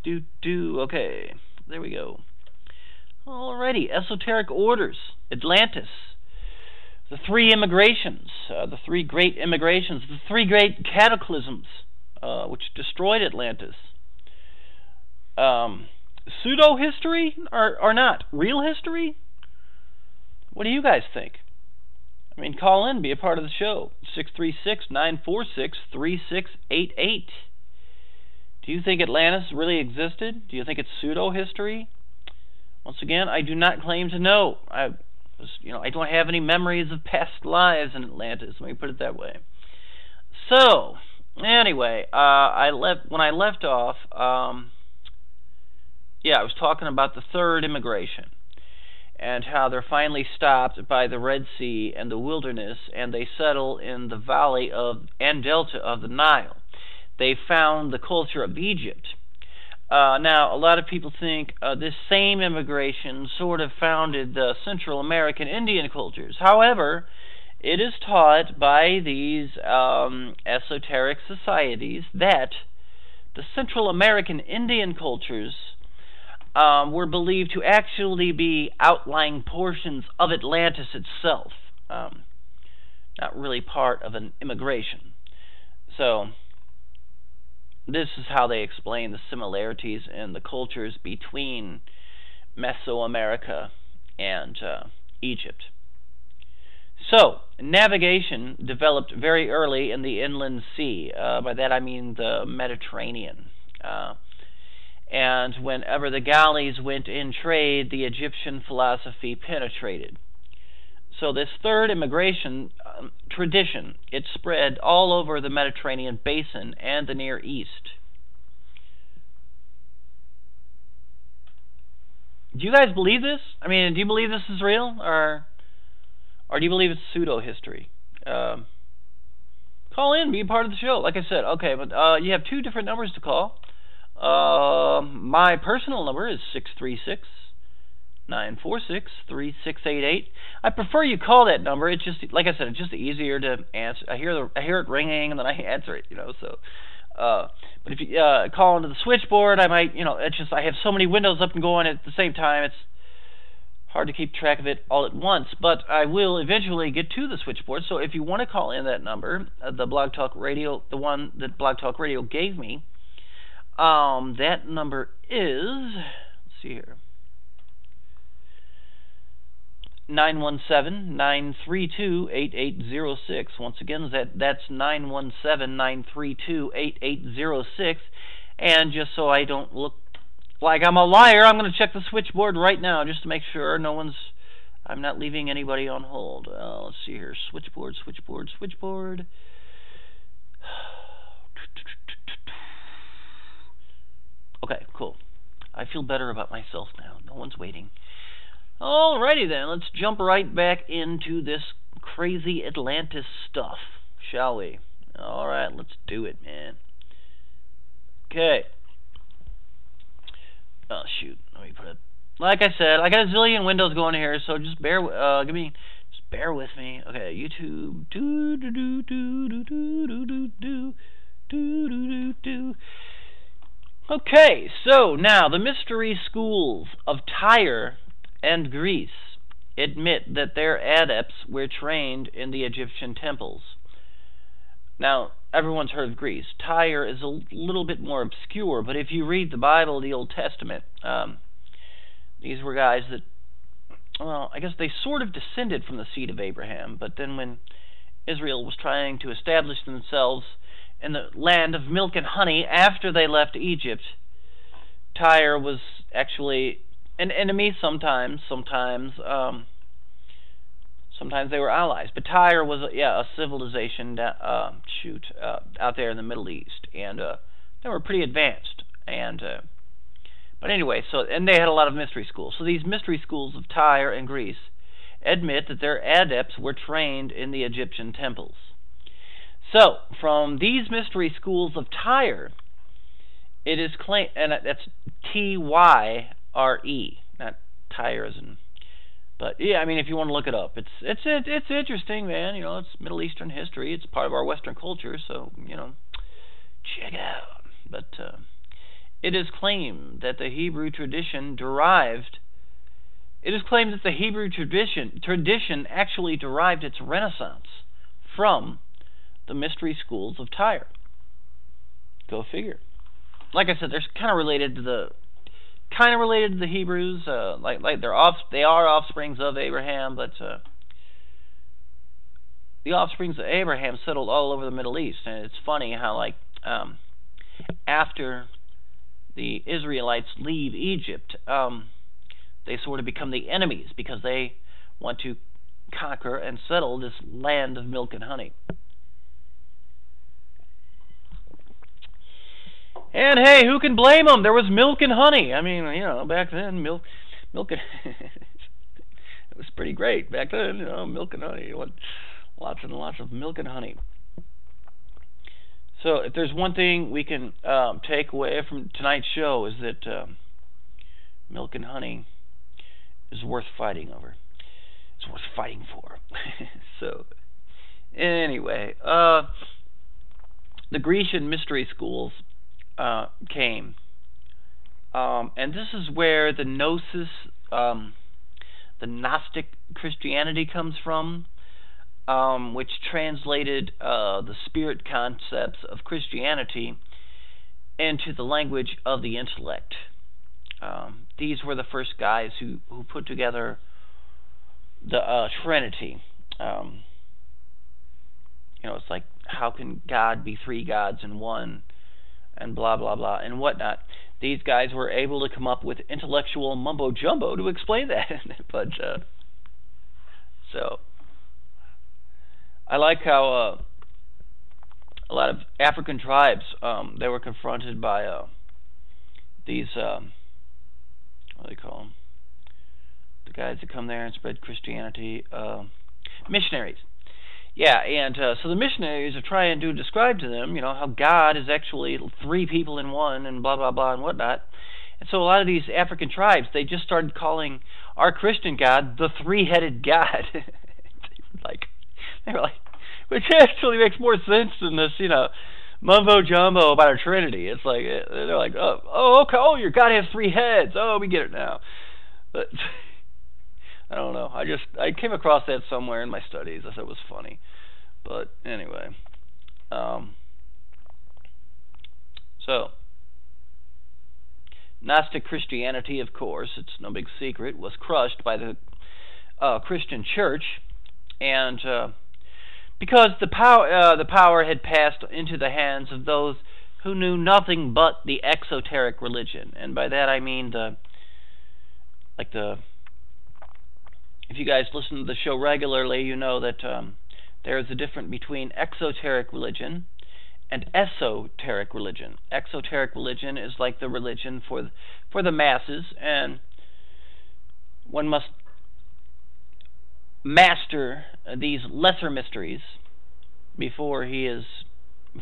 Okay, there we go. Alrighty, esoteric orders, Atlantis, the three immigrations, the three great immigrations, the three great cataclysms, which destroyed Atlantis. Pseudo history or not? Real history? What do you guys think? I mean, call in, be a part of the show. 636-946-3688. Do you think Atlantis really existed? Do you think it's pseudo history? Once again, I do not claim to know. I don't have any memories of past lives in Atlantis. Let me put it that way. So, anyway, when I left off. I was talking about the third immigration and how they're finally stopped by the Red Sea and the wilderness, and they settle in the valley and delta of the Nile. They found the culture of Egypt. Now, a lot of people think this same immigration sort of founded the Central American Indian cultures. However, it is taught by these esoteric societies that the Central American Indian cultures were believed to actually be outlying portions of Atlantis itself, not really part of an immigration. So, this is how they explain the similarities in the cultures between Mesoamerica and Egypt. So, navigation developed very early in the inland sea. By that I mean the Mediterranean. And whenever the galleys went in trade, the Egyptian philosophy penetrated. So this third immigration tradition, it spread all over the Mediterranean basin and the Near East. Do you guys believe this? I mean, do you believe this is real, or do you believe it's pseudo-history? Call in, be a part of the show. Like I said, okay, but you have two different numbers to call. My personal number is 636-946-3688. I prefer you call that number. It's just, like I said, it's just easier to answer. I hear it ringing and then I answer it, So, but if you call into the switchboard, I might, it's just I have so many windows up and going at the same time. It's hard to keep track of it all at once. But I will eventually get to the switchboard. So if you want to call in that number, the Blog Talk Radio, the one that Blog Talk Radio gave me. That number is, let's see here, 917-932-8806. Once again, that's 917-932-8806. And just so I don't look like I'm a liar, I'm going to check the switchboard right now just to make sure I'm not leaving anybody on hold. Let's see here, switchboard. Okay, cool. I feel better about myself now. No one's waiting. Alrighty then, let's jump right back into this crazy Atlantis stuff, shall we? Alright, let's do it, man. Okay. Oh, shoot. Let me put it... Like I said, I got a zillion windows going here, so just bear with me. Okay, YouTube. Okay, so now the mystery schools of Tyre and Greece admit that their adepts were trained in the Egyptian temples. Now, everyone's heard of Greece. Tyre is a little bit more obscure, but if you read the Bible, the Old Testament, these were guys that, well, I guess they sort of descended from the seed of Abraham, but then when Israel was trying to establish themselves in the land of milk and honey after they left Egypt, Tyre was actually an enemy sometimes they were allies, but Tyre was a civilization out there in the Middle East, and they were pretty advanced, and but anyway, and they had a lot of mystery schools. So these mystery schools of Tyre and Greece admit that their adepts were trained in the Egyptian temples. So, from these mystery schools of Tyre, it is claimed, and that's T-Y-R-E, not Tyre as in, but yeah, I mean, if you want to look it up, it's interesting, man. It's Middle Eastern history. It's part of our Western culture, so check it out. But it is claimed that the Hebrew tradition derived. It is claimed that the Hebrew tradition actually derived its renaissance from the mystery schools of Tyre. Go figure. Like I said, they're kind of related to the Hebrews. They are offsprings of Abraham, but the offsprings of Abraham settled all over the Middle East. And it's funny how after the Israelites leave Egypt, they sort of become the enemies because they want to conquer and settle this land of milk and honey. And hey, who can blame them? There was milk and honey. I mean, back then, milk and it was pretty great back then. Milk and honey. Lots and lots of milk and honey. So, if there's one thing we can take away from tonight's show is that milk and honey is worth fighting over. It's worth fighting for. So, anyway, the Grecian mystery schools came, and this is where the gnosis, the Gnostic Christianity comes from, which translated the spirit concepts of Christianity into the language of the intellect. These were the first guys who put together the Trinity. It's like, how can God be three gods in one? And blah, blah, blah, and whatnot. These guys were able to come up with intellectual mumbo-jumbo to explain that. But, so, I like how a lot of African tribes, they were confronted by these, what do they call them? The guys that come there and spread Christianity, missionaries. Yeah, and so the missionaries are trying to describe to them, how God is actually three people in one and blah, blah, blah, and whatnot. And so a lot of these African tribes, they just started calling our Christian God the three-headed God. They were like, which actually makes more sense than this, mumbo-jumbo about a Trinity. It's like, they're like, oh, okay, your God has three heads. Oh, we get it now. But I don't know. I came across that somewhere in my studies. I thought it was funny. But anyway. So, Gnostic Christianity, of course, it's no big secret, was crushed by the Christian Church, and because the power had passed into the hands of those who knew nothing but the esoteric religion, and by that I mean if you guys listen to the show regularly, you know that there is a difference between exoteric religion and esoteric religion. Exoteric religion is like the religion for the masses, and one must master these lesser mysteries before he is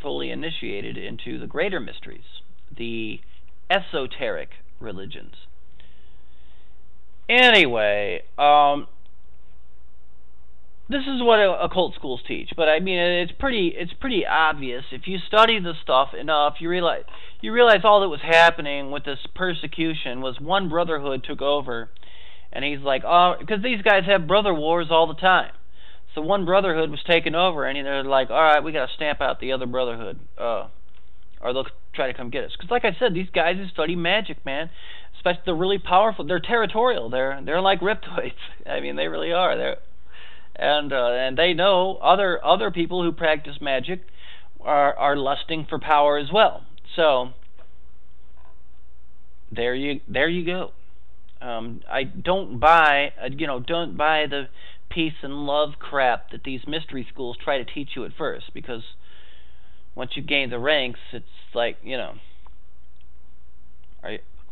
fully initiated into the greater mysteries, the esoteric religions. Anyway, this is what occult schools teach, but I mean it's pretty obvious if you study the stuff enough. You realize all that was happening with this persecution was one brotherhood took over, and he's like, because these guys have brother wars all the time. So one brotherhood was taken over, and they're like, all right, we got to stamp out the other brotherhood, or they'll try to come get us. Because like I said, these guys who study magic, man, especially they're really powerful. They're territorial. They're like reptoids. I mean, they really are. And they know other people who practice magic are lusting for power as well. So there you go. I don't buy the peace and love crap that these mystery schools try to teach you at first, because once you gain the ranks, it's like,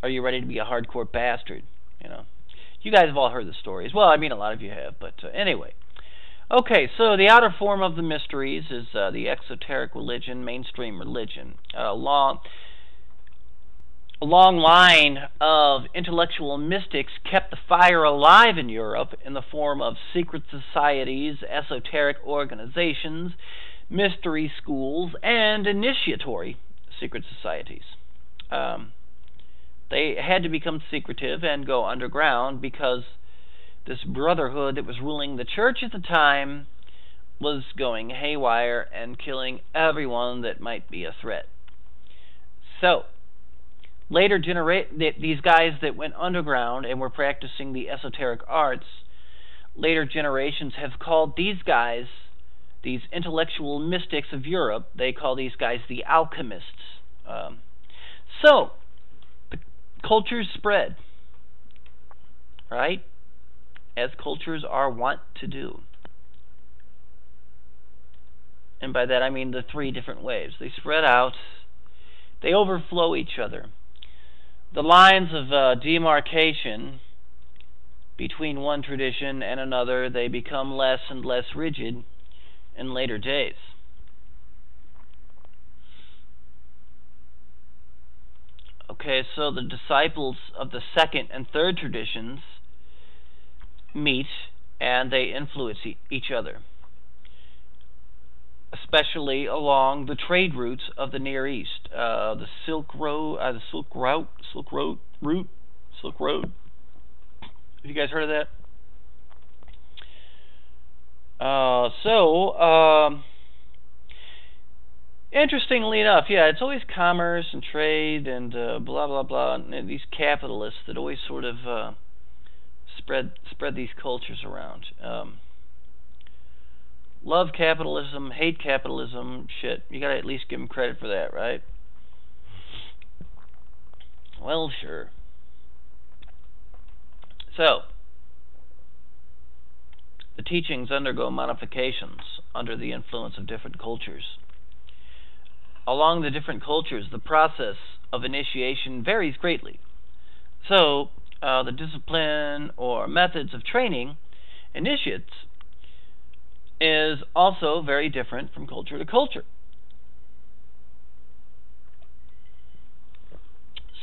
are you ready to be a hardcore bastard? You guys have all heard the stories. Well, I mean, a lot of you have, but anyway. Okay, so the outer form of the mysteries is the exoteric religion, mainstream religion. A long line of intellectual mystics kept the fire alive in Europe in the form of secret societies, esoteric organizations, mystery schools, and initiatory secret societies. They had to become secretive and go underground because this brotherhood that was ruling the church at the time was going haywire and killing everyone that might be a threat. So, later these guys that went underground and were practicing the esoteric arts, later generations have called these guys, these intellectual mystics of Europe, they call these guys the alchemists. So, the cultures spread, right? As cultures are wont to do. And by that I mean the three different waves. They spread out, they overflow each other. The lines of demarcation between one tradition and another, they become less and less rigid in later days. Okay, so the disciples of the second and third traditions meet and they influence each other, especially along the trade routes of the Near East, the Silk Road. Have you guys heard of that? Interestingly enough, yeah, it's always commerce and trade and blah blah blah, and these capitalists that always sort of spread these cultures around. Love capitalism, hate capitalism, shit. You gotta at least give them credit for that, right? Well, sure. So, the teachings undergo modifications under the influence of different cultures. Along the different cultures, the process of initiation varies greatly. So, the discipline or methods of training initiates is also very different from culture to culture.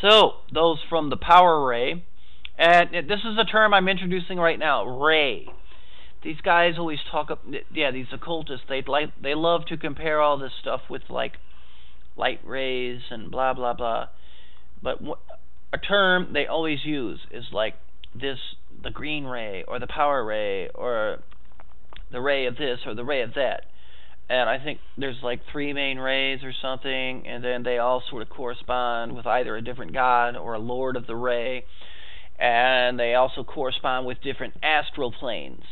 So, those from the power ray, and this is a term I'm introducing right now, ray. These guys always talk up, yeah, these occultists, they love to compare all this stuff with like light rays and blah blah blah. But a term they always use is like this, the green ray or the power ray or the ray of this or the ray of that. And I think there's like 3 main rays or something, and then they all sort of correspond with either a different god or a lord of the ray, and they also correspond with different astral planes.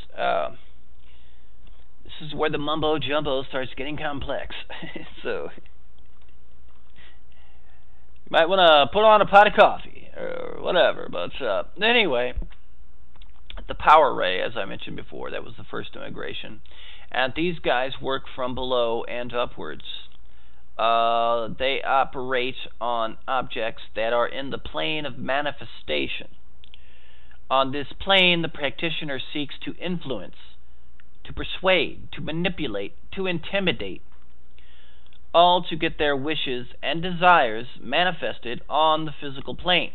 This is where the mumbo jumbo starts getting complex. So you might want to put on a pot of coffee or whatever. But anyway, the power ray, as I mentioned before, that was the first immigration. And these guys work from below and upwards. They operate on objects that are in the plane of manifestation. On this plane, the practitioner seeks to influence, to persuade, to manipulate, to intimidate, all to get their wishes and desires manifested on the physical plane.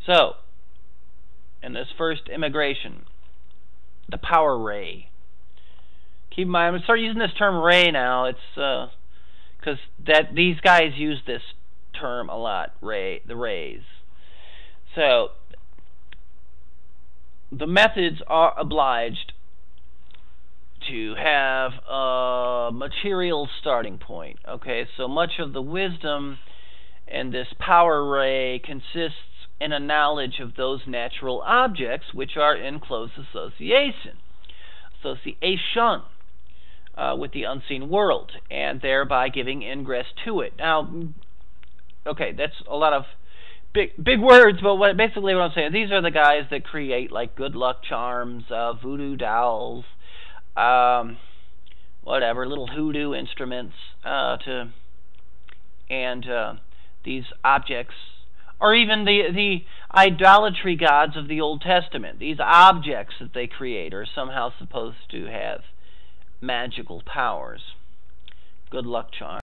So, in this first immigration, the power ray. Keep in mind, I'm going to start using this term ray now. It's because these guys use this term a lot, ray, the rays. So, the methods are obliged to have a material starting point. Okay, so much of the wisdom in this power ray consists in a knowledge of those natural objects which are in close association with the unseen world, and thereby giving ingress to it. Now, okay, that's a lot of big words, but basically what I'm saying, these are the guys that create like good luck charms, voodoo dolls, whatever, little hoodoo instruments, these objects, or even the idolatry gods of the Old Testament. These objects that they create are somehow supposed to have magical powers. Good luck charms.